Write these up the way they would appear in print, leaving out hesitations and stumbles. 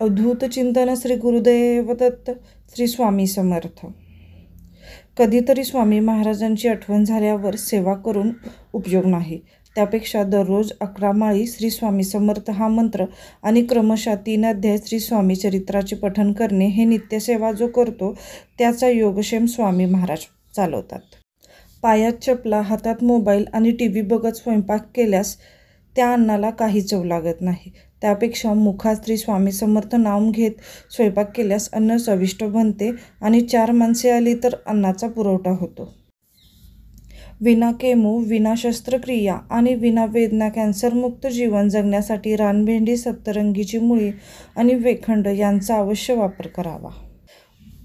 अवधूत चिंतन श्री गुरुदेव दत्त. श्री स्वामी समर्थ. कधीतरी स्वामी महाराजांची आठवण झाल्यावर सेवा करून उपयोग नाही. त्यापेक्षा दररोज 11 माळी श्री स्वामी समर्थ हा मंत्र आणि क्रमशः 3 अध्याय श्री स्वामी चरित्राचे पठण करणे हे नित्यसेवा जो करतो त्याचा योगक्षेम स्वामी महाराज चालवतात. पायात चपला, हातात मोबाईल आणि TV बघत स्वयंपाक केल्यास त्या अन्नाला काही चव लागत नाही. त्यापेक्षा मुखात श्री स्वामी समर्थ नाम घेत स्वयंपाक केल्यास अन्न चविष्ट बनते आणि 4 माणसे आली तर अन्नाचा पुरवठा होतो. विना केमो, विना शस्त्रक्रिया आणि विना वेदना कॅन्सरमुक्त जीवन जगण्यासाठी रानभेंडी, सप्तरंगीची मुळी आणि वेखंड यांचा अवश्य वापर करावा.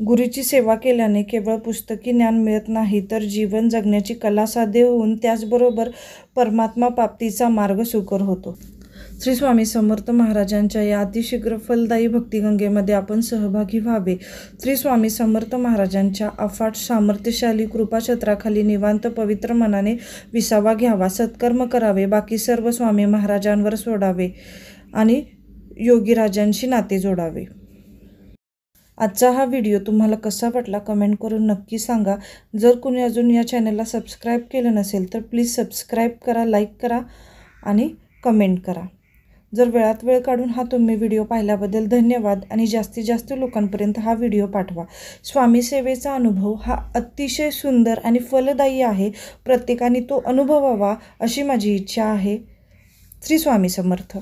गुरूची सेवा केल्याने केवळ पुस्तकी ज्ञान मिळत नाही तर जीवन जगण्याची कला साध्य होऊन त्याचबरोबर परमात्मा प्राप्तीचा मार्ग सुकर होतो. श्री स्वामी समर्थ महाराजांच्या या अतिशीघ्र फलदायी भक्तिगंगेमध्ये आपण सहभागी व्हावे. श्री स्वामी समर्थ महाराजांच्या अफाट सामर्थ्यशाली कृपाछत्राखाली निवांत पवित्र मनाने विसावा घ्यावा, सत्कर्म करावे, बाकी सर्व स्वामी महाराजांवर सोडावे आणि योगीराजांशी नाते जोडावे. आजचा हा व्हिडिओ तुम्हाला कसा वाटला कमेंट करून नक्की सांगा. जर कोणी अजून या चॅनलला सबस्क्राईब केलं नसेल तर प्लीज सबस्क्राईब करा, लाईक करा आणि कमेंट करा. जर वेळात वेळ काढून हा तुम्ही व्हिडिओ पाहिल्याबद्दल धन्यवाद आणि जास्तीत जास्त लोकांपर्यंत हा व्हिडिओ पाठवा. स्वामी सेवेचा अनुभव हा अतिशय सुंदर आणि फलदायी आहे. प्रत्येकाने तो अनुभवावा अशी माझी इच्छा आहे. श्री स्वामी समर्थ.